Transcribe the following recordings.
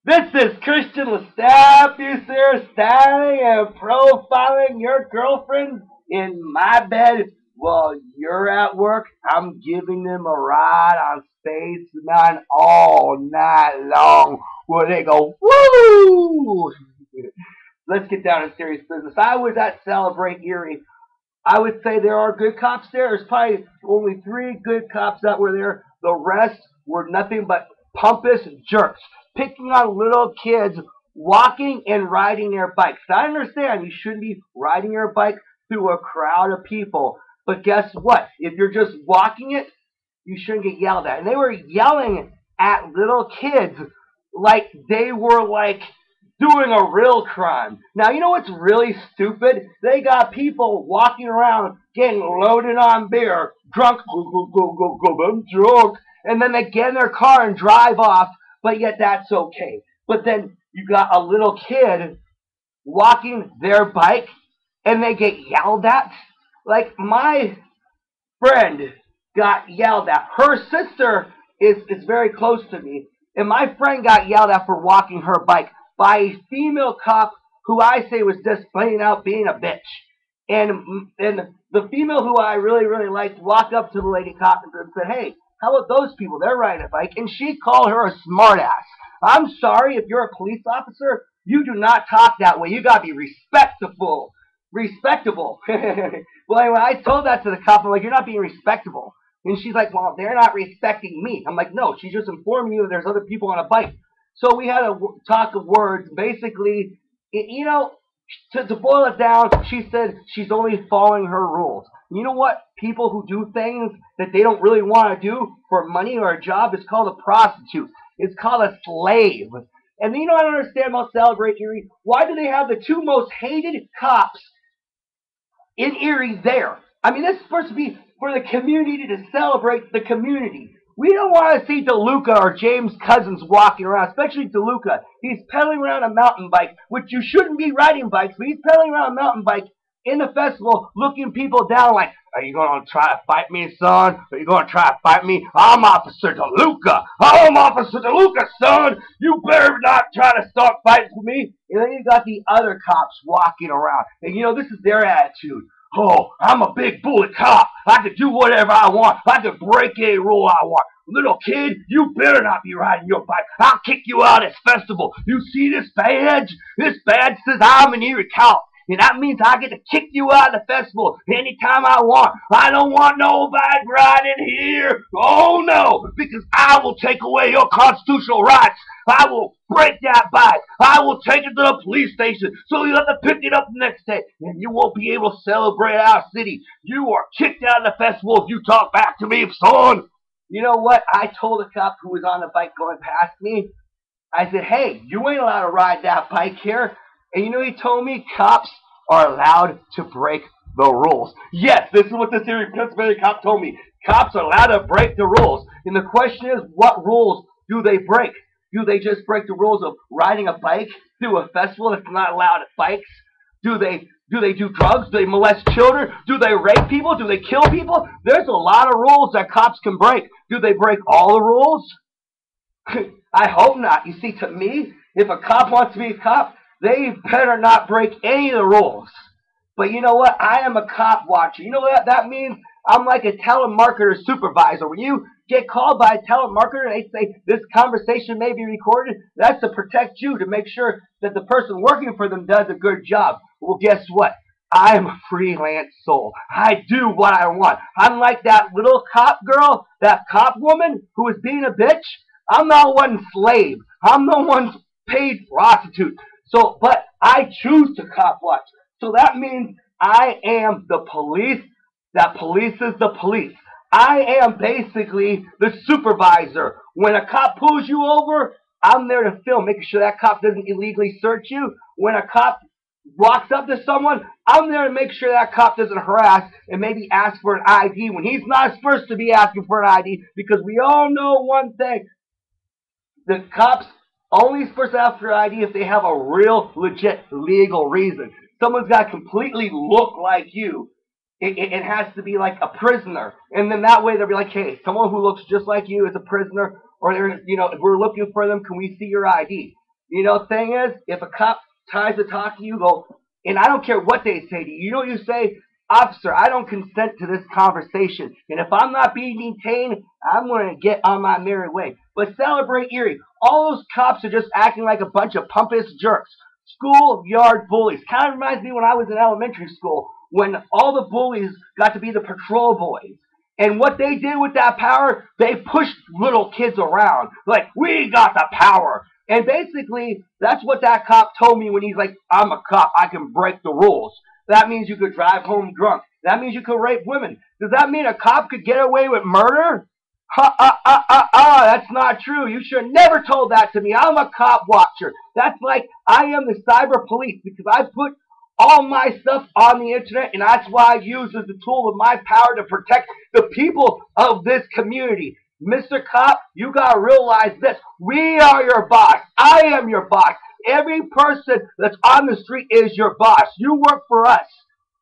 This is Christian Lestat, you sir, styling and profiling your girlfriend in my bed while you're at work. I'm giving them a ride on Space Mountain all night long where they go, woo! Let's get down to serious business. I was at Celebrate Erie. I would say there are good cops there. There's probably only three good cops that were there. The rest were nothing but pompous jerks, picking on little kids walking and riding their bikes. Now, I understand you shouldn't be riding your bike through a crowd of people, but guess what? If you're just walking it, you shouldn't get yelled at. And they were yelling at little kids like they were like doing a real crime. Now, you know what's really stupid? They got people walking around getting loaded on beer, drunk, I'm drunk, and then they get in their car and drive off, but yet that's okay. But then you got a little kid walking their bike and they get yelled at. Like my friend got yelled at. Her sister is very close to me, and my friend got yelled at for walking her bike by a female cop who I say was just plain out being a bitch. And the female who I really liked walked up to the lady cop and said, "Hey, how about those people? They're riding a bike." And she called her a smartass. I'm sorry, if you're a police officer, you do not talk that way. You gotta be respectful. Respectable. Well, anyway, I told that to the cop. I'm like, "You're not being respectable." And she's like, "Well, they're not respecting me." I'm like, "No, she's just informing you that there's other people on a bike." So we had a talk of words. Basically, you know, to boil it down, she said she's only following her rules. You know what? People who do things that they don't really want to do for money or a job is called a prostitute. It's called a slave. And you know, I don't understand about Celebrate Erie. Why do they have the two most hated cops in Erie there? I mean, this is supposed to be for the community to celebrate the community. We don't want to see DeLuca or James Cousins walking around, especially DeLuca. He's pedaling around a mountain bike, which you shouldn't be riding bikes, but he's pedaling around a mountain bike in the festival looking people down like, "Are you going to try to fight me, son? Are you going to try to fight me? I'm Officer DeLuca. I'm Officer DeLuca, son. You better not try to start fighting for me." And then you got the other cops walking around. And, you know, this is their attitude. "Oh, I'm a big bullet cop. I could do whatever I want. I could break any rule I want. Little kid, you better not be riding your bike. I'll kick you out of this festival. You see this badge? This badge says I'm an Erie Cop. And that means I get to kick you out of the festival anytime I want. I don't want nobody riding here. Oh, no, because I will take away your constitutional rights. I will break that bike. I will take it to the police station so you have to pick it up the next day. And you won't be able to celebrate our city. You are kicked out of the festival if you talk back to me, son." You know what? I told a cop who was on the bike going past me, I said, "Hey, you ain't allowed to ride that bike here." And you know, he told me cops are allowed to break the rules. Yes, this is what this Erie, Pennsylvania cop told me. Cops are allowed to break the rules. And the question is, what rules do they break? Do they just break the rules of riding a bike through a festival that's not allowed at bikes? Do they do drugs? Do they molest children? Do they rape people? Do they kill people? There's a lot of rules that cops can break. Do they break all the rules? I hope not. You see, to me, if a cop wants to be a cop, they better not break any of the rules. But you know what? I am a cop watcher. You know what that means? I'm like a telemarketer supervisor. When you get called by a telemarketer and they say this conversation may be recorded, that's to protect you, to make sure that the person working for them does a good job. Well, guess what? I'm a freelance soul. I do what I want. I'm like that little cop girl, that cop woman who was being a bitch. I'm not one slave. I'm no one's paid prostitute. So, but I choose to cop watch. So that means I am the police that polices the police. I am basically the supervisor. When a cop pulls you over, I'm there to film, making sure that cop doesn't illegally search you. When a cop walks up to someone, I'm there to make sure that cop doesn't harass and maybe ask for an ID when he's not supposed to be asking for an ID, because we all know one thing. The cops only supposed to ask for an ID if they have a real, legit, legal reason. Someone's got to completely look like you. It has to be like a prisoner. And then that way they'll be like, "Hey, someone who looks just like you is a prisoner, or they're, you know, if we're looking for them, can we see your ID?" Thing is, if a cop tries to talk to you, go, and I don't care what they say to you. You know what you say? Officer, I don't consent to this conversation. And if I'm not being detained, I'm going to get on my merry way. But Celebrate Erie, all those cops are just acting like a bunch of pompous jerks. Schoolyard bullies. Kind of reminds me when I was in elementary school, when all the bullies got to be the patrol boys. And what they did with that power, they pushed little kids around. Like, we got the power. And basically, that's what that cop told me when he's like, I'm a cop, I can break the rules. That means you could drive home drunk. That means you could rape women. Does that mean a cop could get away with murder? That's not true. You should have never told that to me. I'm a cop watcher. That's like I am the cyber police because I put all my stuff on the internet, and that's why I use as a tool of my power to protect the people of this community. Mr. Cop, you gotta realize this. We are your boss. I am your boss. Every person that's on the street is your boss. You work for us.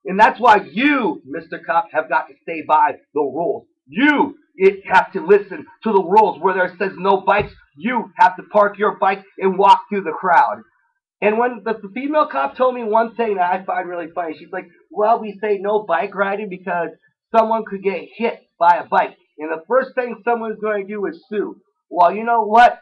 And that's why you, Mr. Cop, have got to stay by the rules. You have to listen to the rules where there says no bikes. You have to park your bike and walk through the crowd. And when the female cop told me one thing that I find really funny, she's like, well, we say no bike riding because someone could get hit by a bike. And the first thing someone's going to do is sue. Well, you know what?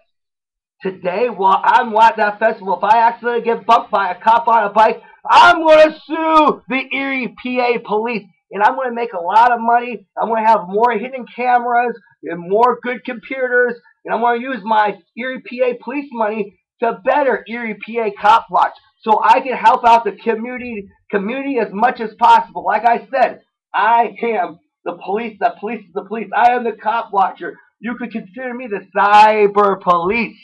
Today, while I'm at that festival, if I accidentally get bumped by a cop on a bike, I'm going to sue the Erie PA police. And I'm going to make a lot of money. I'm going to have more hidden cameras and more good computers. And I'm going to use my Erie PA police money to better Erie PA Cop Watch so I can help out the community as much as possible. Like I said, I am the police. The police is the police. I am the cop watcher. You could consider me the cyber police.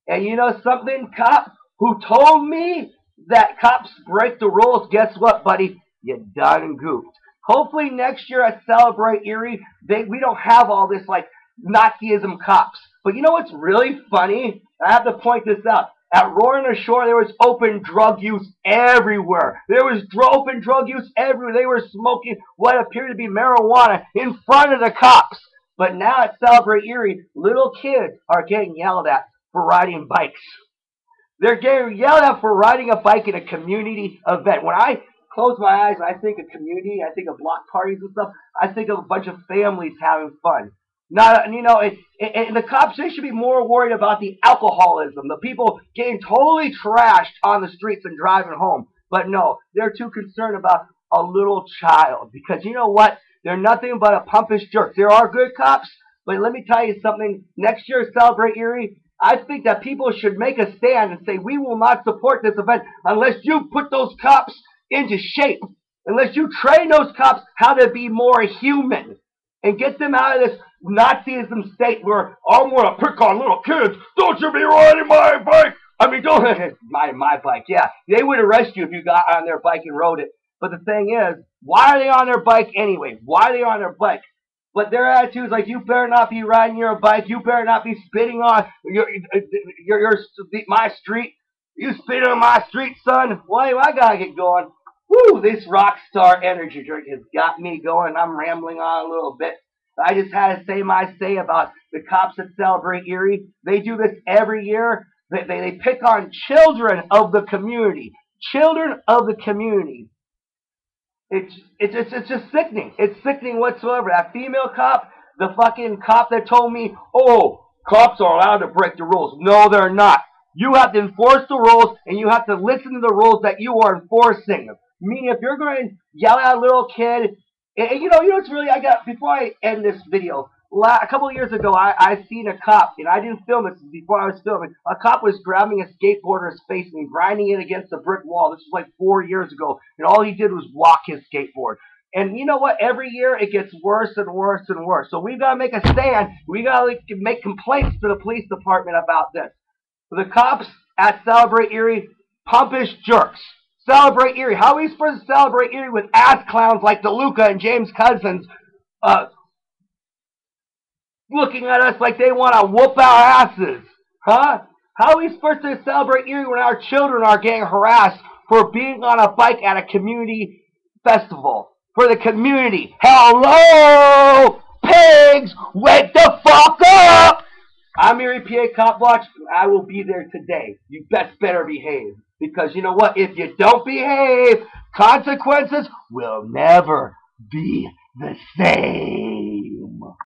And you know something, cop, who told me that cops break the rules? Guess what, buddy? You done goofed. Hopefully next year at Celebrate Erie, we don't have all this like Nazism cops. But you know what's really funny? I have to point this out. At Roaring the Shore, there was open drug use everywhere. There was open drug use everywhere. They were smoking what appeared to be marijuana in front of the cops. But now at Celebrate Erie, little kids are getting yelled at for riding bikes. They're getting yelled at for riding a bike in a community event. When I close my eyes and I think of community, I think of block parties and stuff, I think of a bunch of families having fun. Not, and the cops, they should be more worried about the alcoholism, the people getting totally trashed on the streets and driving home. But no, they're too concerned about a little child because you know what? They're nothing but a pompous jerk. There are good cops, but let me tell you something. Next year, Celebrate Erie, I think that people should make a stand and say, we will not support this event unless you put those cops into shape, unless you train those cops how to be more human and get them out of this Nazism state where I'm going to pick on little kids. Don't you be riding my bike. I mean, don't my bike. Yeah, they would arrest you if you got on their bike and rode it. But the thing is, why are they on their bike anyway? Why are they on their bike? But their attitude is like, you better not be riding your bike. You better not be spitting on my street. You spitting on my street, son. Well, I gotta get going. Woo, this rock star energy drink has got me going. I'm rambling on a little bit. I just had to say my say about the cops that Celebrate Erie. They do this every year. They pick on children of the community. Children of the community. It's just sickening. It's sickening whatsoever. That female cop, the fucking cop that told me, oh, cops are allowed to break the rules. No, they're not. You have to enforce the rules, and you have to listen to the rules that you are enforcing. Meaning, if you're going to yell at a little kid, and you know what's really, before I end this video, a couple of years ago, I seen a cop, and I didn't film it before I was filming. A cop was grabbing a skateboarder's face and grinding it against a brick wall. This was like 4 years ago, and all he did was walk his skateboard. And you know what? Every year, it gets worse and worse and worse. So we've got to make a stand. We got to make complaints to the police department about this. The cops at Celebrate Erie, pompous jerks. Celebrate Erie. How are we supposed to celebrate Erie with ass clowns like DeLuca and James Cousins looking at us like they want to whoop our asses? Huh? How are we supposed to celebrate Erie when our children are getting harassed for being on a bike at a community festival? For the community. Hello, pigs, wake the fuck up! I'm Erie PA Cop Watch. I will be there today. You best better behave. Because you know what? If you don't behave, consequences will never be the same.